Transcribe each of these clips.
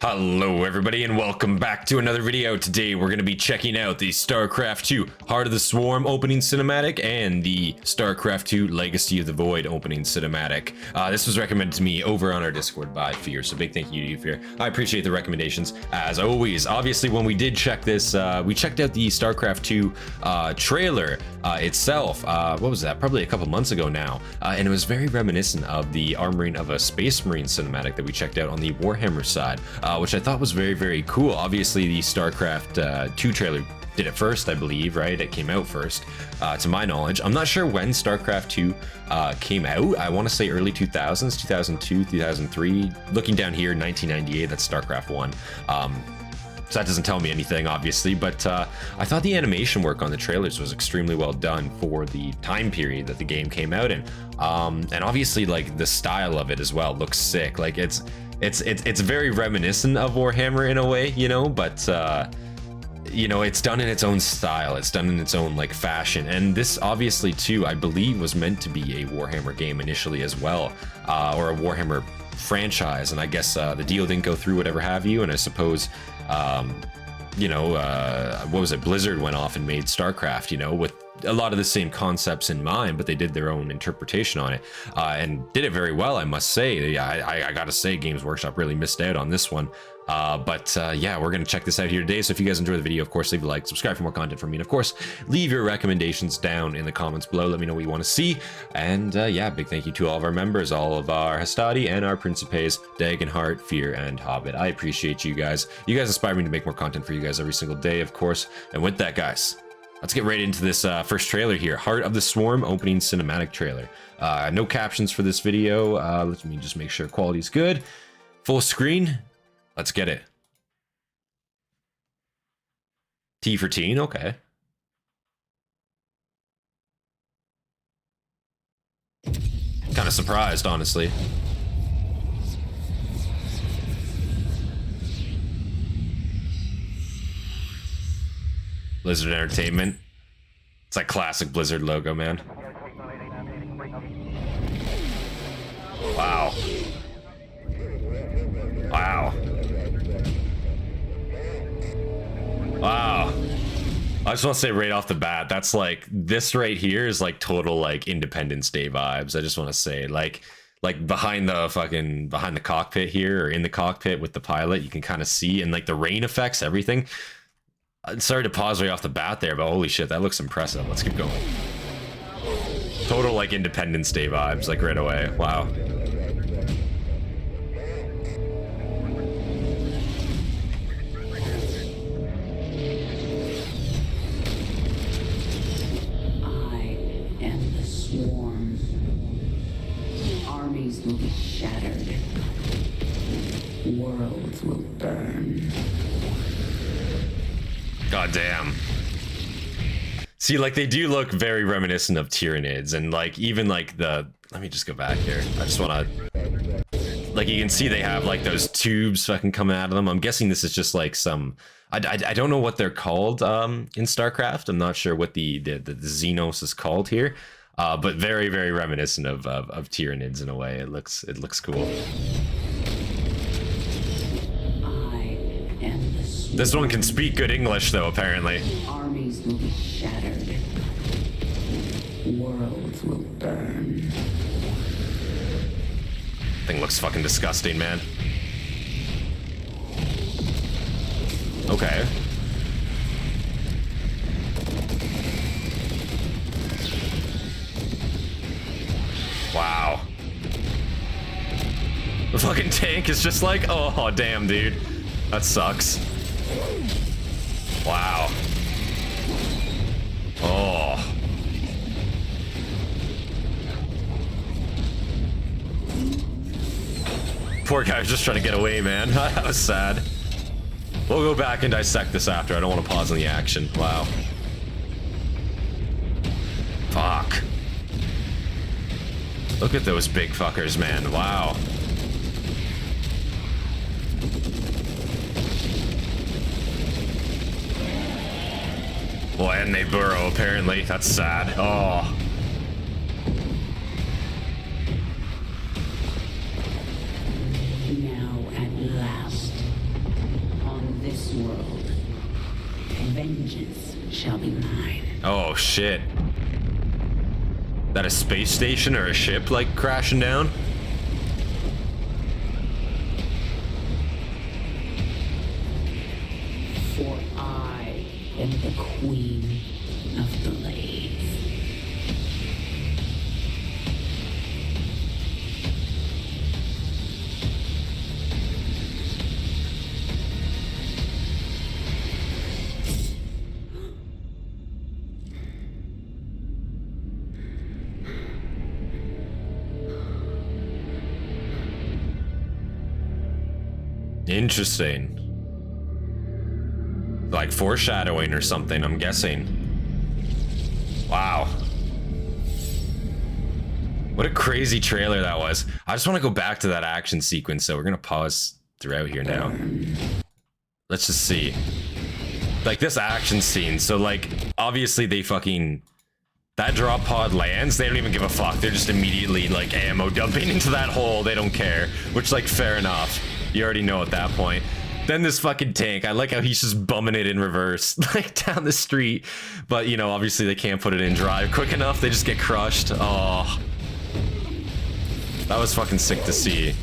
Hello everybody and welcome back to another video. Today we're going to be checking out the Starcraft 2 Heart of the Swarm opening cinematic and the Starcraft 2 Legacy of the Void opening cinematic. This was recommended to me over on our Discord by Fear, so big thank you to you, Fear. I appreciate the recommendations as always. Obviously when we did check this, we checked out the Starcraft 2 trailer itself. What was that? Probably a couple months ago now. And it was very reminiscent of the Armoring of a Space Marine cinematic that we checked out on the Warhammer side. Which I thought was very, very cool. Obviously, the StarCraft 2 trailer did it first, I believe, right? It came out first, to my knowledge. I'm not sure when StarCraft 2 came out. I want to say early 2000s, 2002, 2003. Looking down here, 1998, that's StarCraft 1. So that doesn't tell me anything, obviously, but I thought the animation work on the trailers was extremely well done for the time period that the game came out in. And obviously, like, the style of it as well looks sick. Like, it's very reminiscent of Warhammer in a way, you know, but you know, it's done in its own style, it's done in its own like fashion. And this obviously too, I believe, was meant to be a Warhammer game initially as well, or a Warhammer franchise, and I guess the deal didn't go through, whatever have you. And I suppose you know, what was it, Blizzard went off and made StarCraft, you know, with a lot of the same concepts in mind, but they did their own interpretation on it, and did it very well, I must say. I gotta say, Games Workshop really missed out on this one. But yeah, we're gonna check this out here today. So if you guys enjoy the video, of course, leave a like, subscribe for more content from me, and of course, leave your recommendations down in the comments below. Let me know what you want to see. And yeah, big thank you to all of our members, all of our Hastati and our Principes, Dagenhart, Fear, and Hobbit. I appreciate you guys. You guys inspire me to make more content for you guys every single day, of course. And with that, guys, let's get right into this first trailer here. Heart of the Swarm opening cinematic trailer. No captions for this video. Let me just make sure quality's good. Full screen. Let's get it. T for teen, okay. Kind of surprised, honestly. Blizzard Entertainment. It's like classic Blizzard logo, man. Wow. Wow. Wow. I just want to say right off the bat, that's like, this right here is like total like Independence Day vibes. I just want to say, like behind the cockpit here, or in the cockpit with the pilot, you can kind of see, and like the rain effects, everything. Sorry to pause right off the bat there, but holy shit, that looks impressive. Let's keep going. Total like Independence Day vibes, like right away. Wow. Will be shattered. Worlds will burn. God damn. See, like, they do look very reminiscent of Tyranids, and like even like the, let me just go back here. I just want to, like, you can see they have like those tubes fucking coming out of them. I'm guessing this is just like some, I don't know what they're called in StarCraft. I'm not sure what the Xenos is called here. But very, very reminiscent of Tyranids in a way. It looks cool. This one can speak good English, though, apparently. Armies will be shattered. Worlds will burn. Thing looks fucking disgusting, man. Okay. Wow. The fucking tank is just like, oh, damn, dude. That sucks. Wow. Oh. Poor guy was just trying to get away, man. That was sad. We'll go back and dissect this after. I don't want to pause on the action. Wow. Fuck. Look at those big fuckers, man. Wow. Boy, and they burrow, apparently. That's sad. Oh. Now, at last, this world. Vengeance shall be mine. Oh shit. That a space station or a ship like crashing down? For I am the queen of the blades. Interesting. Like foreshadowing or something, I'm guessing. Wow. What a crazy trailer that was. I just want to go back to that action sequence, so we're gonna pause throughout here now. Let's just see. Like this action scene, so like obviously they fucking, that drop pod lands, they don't even give a fuck. They're just immediately like ammo dumping into that hole. They don't care, which like fair enough. You already know at that point. Then this fucking tank, I like how he's just bumming it in reverse, like down the street. But you know, obviously they can't put it in drive quick enough. They just get crushed. Oh, that was fucking sick to see.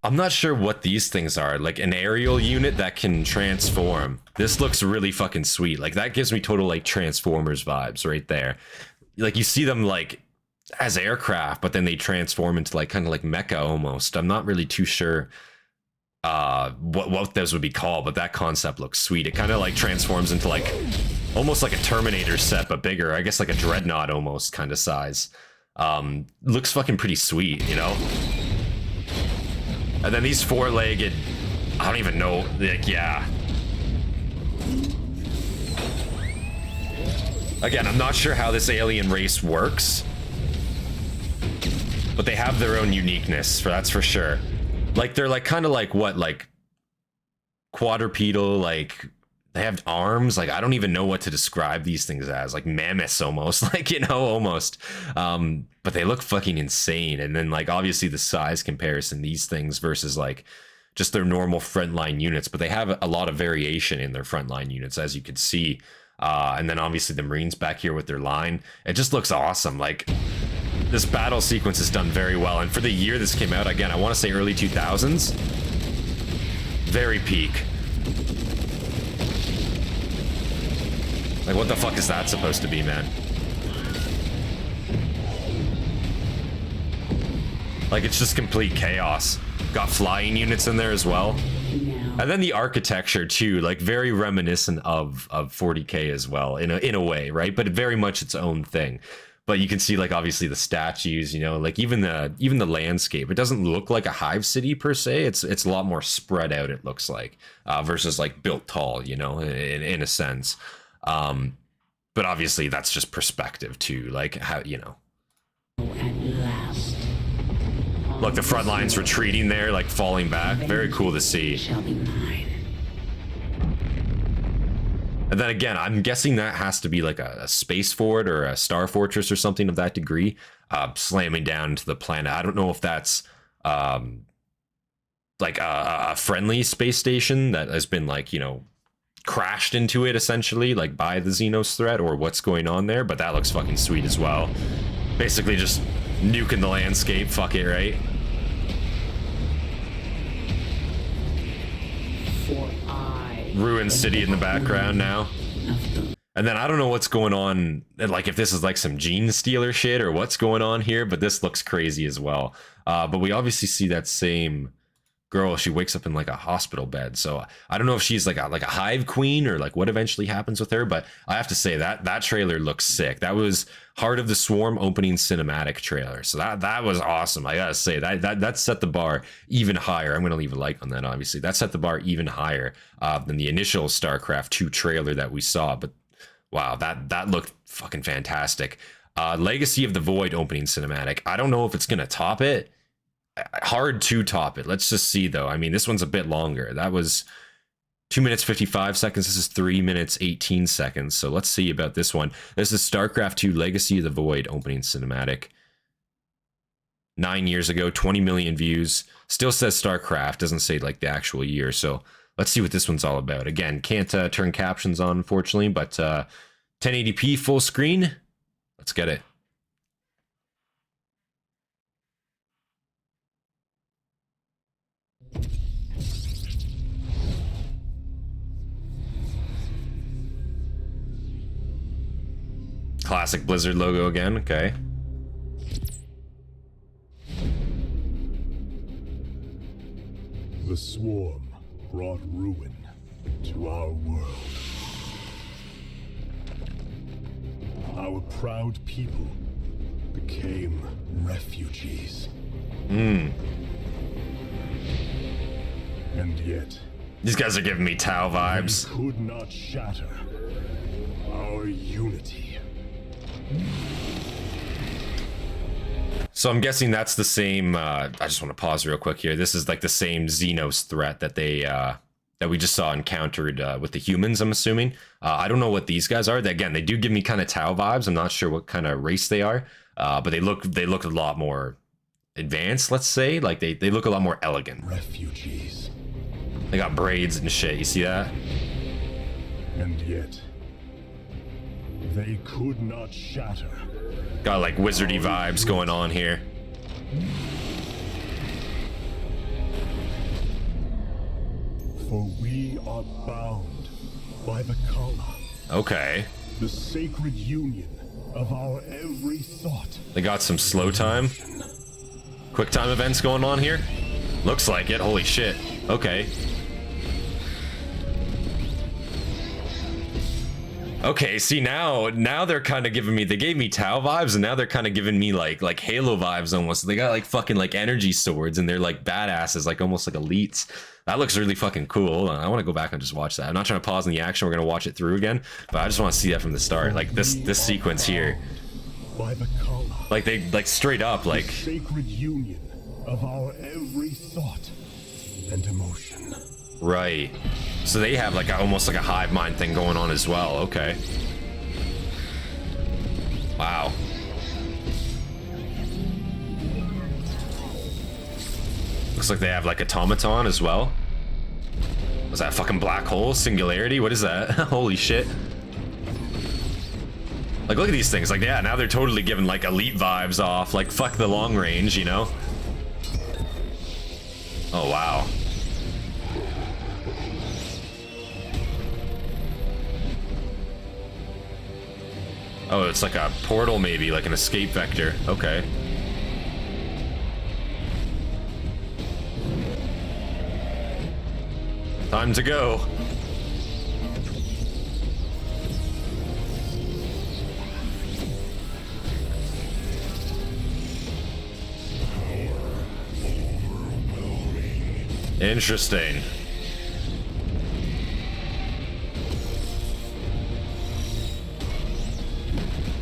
I'm not sure what these things are, like an aerial unit that can transform. This looks really fucking sweet. Like that gives me total like Transformers vibes right there. Like you see them like as aircraft, but then they transform into like kind of like mecha almost. I'm not really too sure what those would be called, but that concept looks sweet. It kind of like transforms into like almost like a Terminator set, but bigger. I guess like a Dreadnought almost kind of size. Looks fucking pretty sweet, you know? And then these four-legged, I don't even know, like, yeah. Again, I'm not sure how this alien race works, but they have their own uniqueness, that's for sure. Like, they're like kind of like what, like quadrupedal, like they have arms. Like, I don't even know what to describe these things as, like mammoths almost, like, you know, almost. But they look fucking insane. And then like, obviously the size comparison, these things versus like just their normal frontline units, but they have a lot of variation in their frontline units, as you can see. And then obviously the Marines back here with their line, it just looks awesome. Like, this battle sequence is done very well, and for the year this came out, again, I want to say early 2000s, very peak. Like, what the fuck is that supposed to be, man? Like, it's just complete chaos. Got flying units in there as well. And then the architecture too, like very reminiscent of 40K as well, in a way, right? But very much its own thing. But you can see like obviously the statues, you know, like even the landscape. It doesn't look like a hive city per se. It's a lot more spread out, it looks like, versus like built tall, you know, in a sense. But obviously that's just perspective too, like how, you know. At last. Look, the front line's retreating there, like falling back. Very cool to see. Shall be mine. And then again, I'm guessing that has to be like a space fort or a star fortress or something of that degree, slamming down into the planet. I don't know if that's like a friendly space station that has been like, you know, crashed into it essentially, like by the Xenos threat, or what's going on there, but that looks fucking sweet as well. Basically just nuking the landscape, fuck it, right? For I Ruined city in the background now. And then I don't know what's going on, like if this is like some gene stealer shit or what's going on here, but this looks crazy as well. But we obviously see that same girl, she wakes up in like a hospital bed, so I don't know if she's like a hive queen or like what eventually happens with her, but I have to say that trailer looks sick. That was Heart of the Swarm opening cinematic trailer, so that was awesome. I gotta say that set the bar even higher. I'm gonna leave a like on that, obviously. That set the bar even higher than the initial StarCraft 2 trailer that we saw. But wow, that looked fucking fantastic. Legacy of the Void opening cinematic, I don't know if it's gonna top it. Hard to top it. Let's just see though. I mean, this one's a bit longer. That was 2 minutes 55 seconds. This is 3 minutes 18 seconds. So let's see about this one. This is StarCraft 2 Legacy of the Void opening cinematic. 9 years ago, 20 million views. Still says StarCraft, doesn't say like the actual year. So let's see what this one's all about. Again, can't turn captions on, unfortunately, but 1080p full screen. Let's get it. Classic Blizzard logo again, okay. The swarm brought ruin to our world. Our proud people became refugees. And yet, These guys are giving me Tau vibes. we could not shatter our unity. So I'm guessing that's the same, I just want to pause real quick here. This is like the same Xenos threat that they, that we just saw encountered with the humans, I'm assuming. I don't know what these guys are. Again, they do give me kind of Tau vibes. I'm not sure what kind of race they are, but they look a lot more advanced, let's say. Like they look a lot more elegant. Refugees. They got braids and shit, you see that? And yet, they could not shatter. Got like wizardy vibes going on here. For we are bound by the Kala, Okay. the sacred union of our every thought. They got some slow time. Quick time events going on here. Looks like it. Holy shit. Okay. Okay, see now they're kind of giving me, they gave me Tau vibes and now they're kind of giving me like Halo vibes almost. They got like fucking like energy swords and they're like badasses, like almost like elites. That looks really fucking cool. Hold on, I want to go back and just watch that. I'm not trying to pause in the action. We're going to watch it through again, but I just want to see that from the start. Like this sequence here. By the Kala, Like they like straight up like sacred union of our every thought and emotion. right. So they have like almost like a hive mind thing going on as well. Okay. Wow. Looks like they have like automaton as well. Was that a fucking black hole? Singularity? What is that? Holy shit. Like look at these things. Like yeah, now they're totally giving like elite vibes off. Like fuck the long range, you know? Oh wow. Oh, it's like a portal maybe, like an escape vector. Okay. Time to go. Interesting.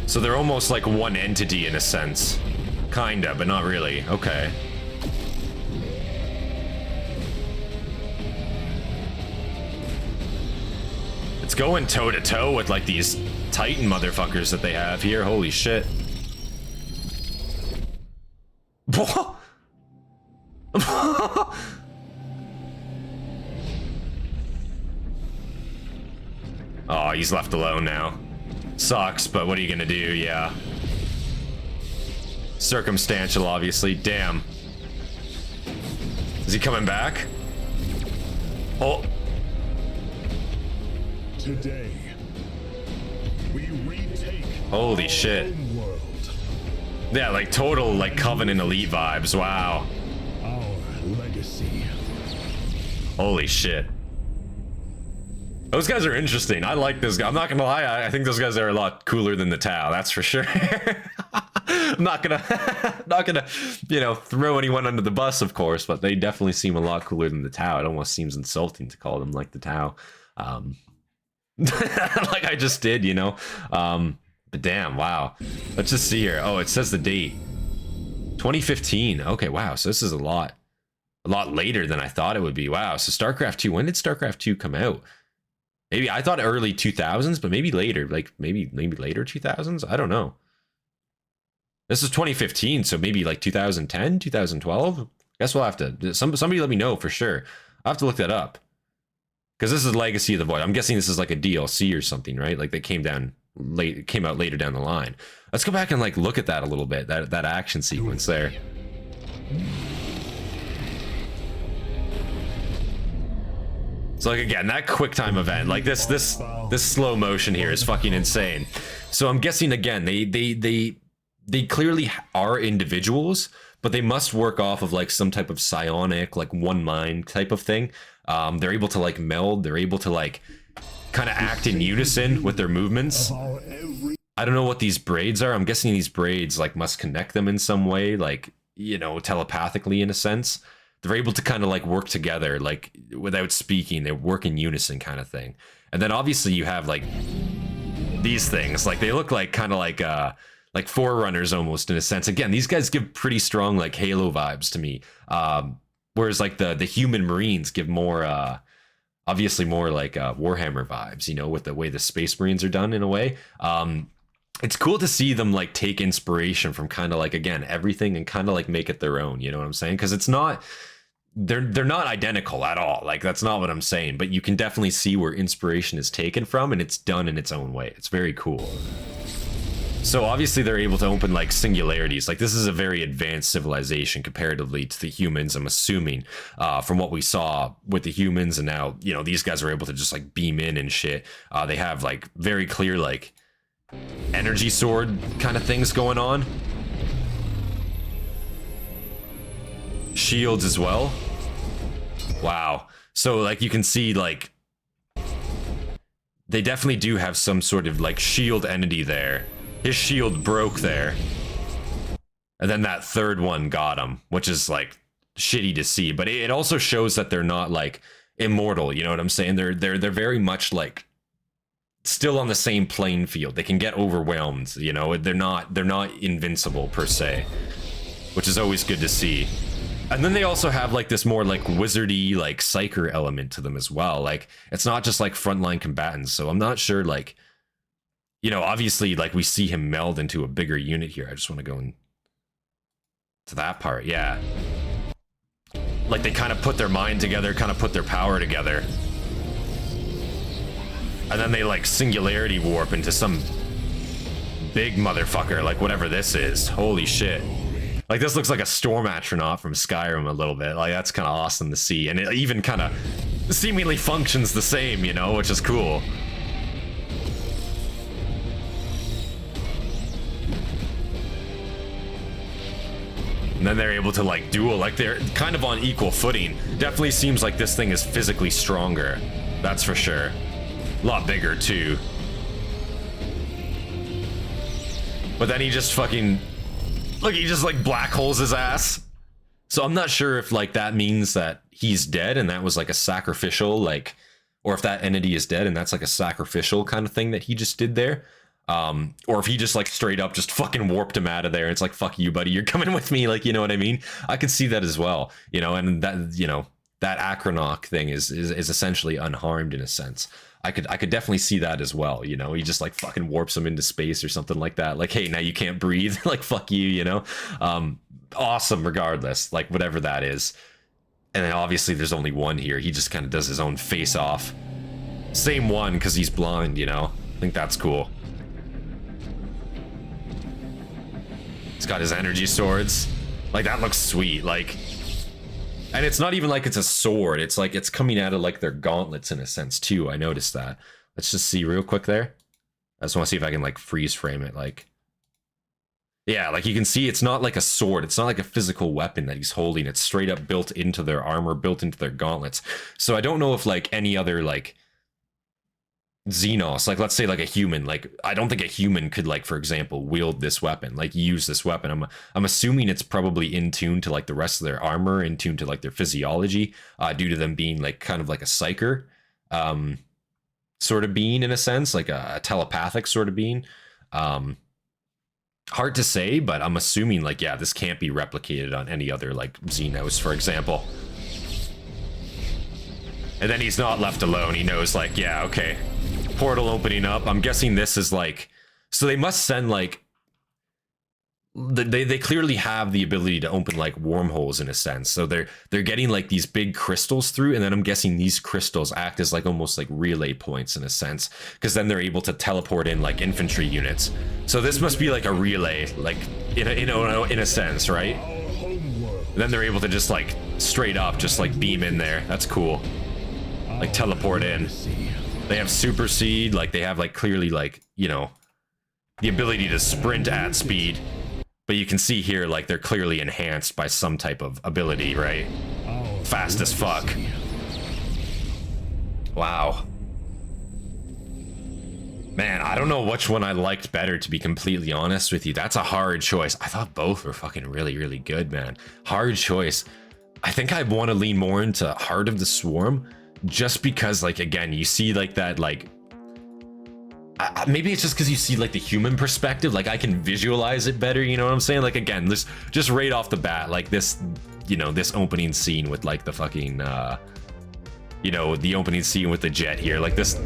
So they're almost like one entity in a sense. Kinda, but not really. Okay. It's going toe to toe with like these Titan motherfuckers that they have here. Holy shit. Oh, he's left alone now. Sucks, but what are you gonna do? Yeah. Circumstantial, obviously. Damn. Is he coming back? Oh. Today, we retake Holy our shit. own world, Yeah, like total like Covenant Elite vibes. Wow. our legacy. Holy shit. Those guys are interesting. I like this guy. I'm not gonna lie. I think those guys are a lot cooler than the Tau. That's for sure. I'm not gonna, you know, throw anyone under the bus, of course, but they definitely seem a lot cooler than the Tau. It almost seems insulting to call them like the Tau, like I just did, you know. But damn, wow. Let's just see here. Oh, it says the date, 2015. Okay, wow. So this is a lot later than I thought it would be. Wow. So StarCraft 2. When did StarCraft 2 come out? Maybe I thought early 2000s, but maybe later, like maybe later 2000s. I don't know. This is 2015, so maybe like 2010, 2012. Guess we'll have to. Somebody let me know for sure. I'll have to look that up. Because this is Legacy of the Void. I'm guessing this is like a DLC or something, right? Like they came out later down the line. Let's go back and like look at that a little bit. That action sequence there. So like again, that QuickTime event, like this slow motion here is fucking insane. So I'm guessing again, they clearly are individuals, but they must work off of like some type of psionic, like one mind type of thing. They're able to like meld. They're able to like kind of act in unison with their movements. I don't know what these braids are. I'm guessing these braids like must connect them in some way, like, you know, telepathically in a sense. They're able to kind of like work together, like without speaking. They work in unison kind of thing. And then obviously you have like these things, like they look like kind of like Forerunners almost in a sense. Again, these guys give pretty strong like Halo vibes to me. Whereas like the human Marines give more, obviously more like Warhammer vibes, you know, with the way the Space Marines are done in a way. It's cool to see them like take inspiration from kind of like, again, everything and kind of like make it their own, you know what I'm saying? Because it's not, they're not identical at all. Like that's not what I'm saying, but you can definitely see where inspiration is taken from and it's done in its own way. It's very cool. So obviously they're able to open like singularities. Like this is a very advanced civilization comparatively to the humans, I'm assuming, from what we saw with the humans. And now, you know, these guys are able to just like beam in and shit. They have like very clear like energy sword kind of things going on. Shields as well. Wow. So like you can see like they definitely do have some sort of like shield entity there. His shield broke there. And then that third one got him, which is like shitty to see, but it also shows that they're not like immortal, you know what I'm saying? They're very much like still on the same playing field. They can get overwhelmed, you know. They're not invincible per se, which is always good to see. And then they also have like this more like wizardy like psyker element to them as well. Like it's not just like frontline combatants. So I'm not sure, like, you know, obviously like we see him meld into a bigger unit here. I just want to go into that part. Yeah. Like they kind of put their mind together, kind of put their power together. And then they like singularity warp into some big motherfucker, like whatever this is. Holy shit. Like this looks like a storm astronaut from Skyrim a little bit. Like that's kind of awesome to see. And it even kind of seemingly functions the same, you know, which is cool. And then they're able to like duel, like they're kind of on equal footing. Definitely seems like this thing is physically stronger. That's for sure. A lot bigger too. But then he just fucking, look, he just like black holes his ass. So I'm not sure if like that means that he's dead and that was like a sacrificial, like, or if that entity is dead and that's like a sacrificial kind of thing that he just did there. Or if he just like straight up just fucking warped him out of there. It's like, fuck you, buddy, you're coming with me. Like, you know what I mean? I could see that as well, you know, and that, you know, that Acronaut thing is essentially unharmed in a sense. I could definitely see that as well, you know. He just like fucking warps him into space or something like that. Like, hey, now you can't breathe. Like, fuck you know. Awesome regardless, like whatever that is. And then obviously there's only one here. He just kind of does his own face off. Same one because he's blind, you know. I think that's cool. He's got his energy swords. Like that looks sweet. Like, and it's not even like it's a sword. It's like it's coming out of like their gauntlets in a sense too. I noticed that. Let's just see real quick there. I just want to see if I can like freeze frame it. Like, yeah, like you can see it's not like a sword. It's not like a physical weapon that he's holding. It's straight up built into their armor, built into their gauntlets. So I don't know if like any other like Xenos, like let's say like a human, like I don't think a human could like, for example, wield this weapon, like use this weapon. I'm assuming it's probably in tune to like the rest of their armor, in tune to like their physiology, due to them being like kind of like a psyker sort of being in a sense, like a telepathic sort of being. Hard to say, but I'm assuming like, yeah, this can't be replicated on any other like Xenos, for example. And then he's not left alone. He knows like, yeah, okay, portal opening up. I'm guessing this is like, so they must send like, they clearly have the ability to open like wormholes in a sense. So they're getting like these big crystals through, and then I'm guessing these crystals act as like almost like relay points in a sense, because then they're able to teleport in like infantry units. So this must be like a relay, like in a sense, right? And then they're able to just like straight up just like beam in there. That's cool. Like teleport in. They have super seed, like they have like clearly like, you know, the ability to sprint at speed. But you can see here, like, they're clearly enhanced by some type of ability, right? Fast as fuck. Wow. Man, I don't know which one I liked better, to be completely honest with you. That's a hard choice. I thought both were fucking really, really good, man. Hard choice. I think I want to lean more into Heart of the Swarm, just because, like, again, you see, like, that, like, maybe it's just because you see like the human perspective, like I can visualize it better, you know what I'm saying? Like again, this just right off the bat, like this, you know, this opening scene with like the fucking you know, the opening scene with the jet here, like this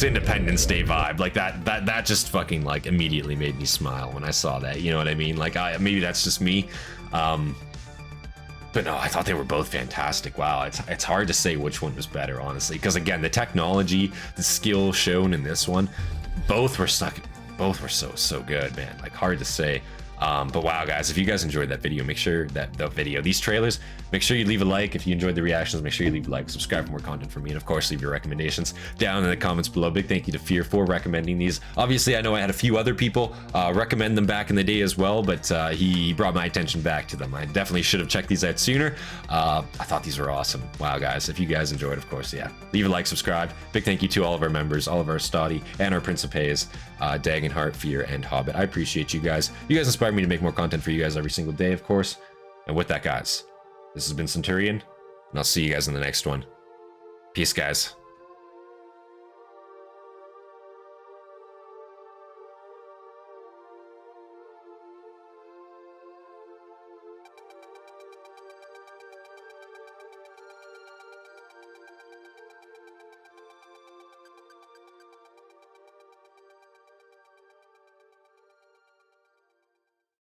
Independence Day vibe, like that just fucking like immediately made me smile when I saw that, you know what I mean? Like maybe that's just me, but no, I thought they were both fantastic. Wow, it's hard to say which one was better, honestly, because again, the technology, the skill shown in this one, both were so good, man. Like hard to say. But wow, guys, if you guys enjoyed that video, make sure that these trailers, make sure you leave a like. If you enjoyed the reactions, make sure you leave a like, subscribe for more content from me, and of course leave your recommendations down in the comments below. Big thank you to Fear for recommending these. Obviously I know I had a few other people recommend them back in the day as well, but he brought my attention back to them. I definitely should have checked these out sooner. I thought these were awesome. Wow, guys, if you guys enjoyed, of course, yeah, leave a like, subscribe. Big thank you to all of our members, all of our Hastati and our Principes, Dagenhart, Fear, and Hobbit. I appreciate you guys. You guys inspire me to make more content for you guys every single day, of course. And with that, guys, this has been Centurion, and I'll see you guys in the next one. Peace, guys.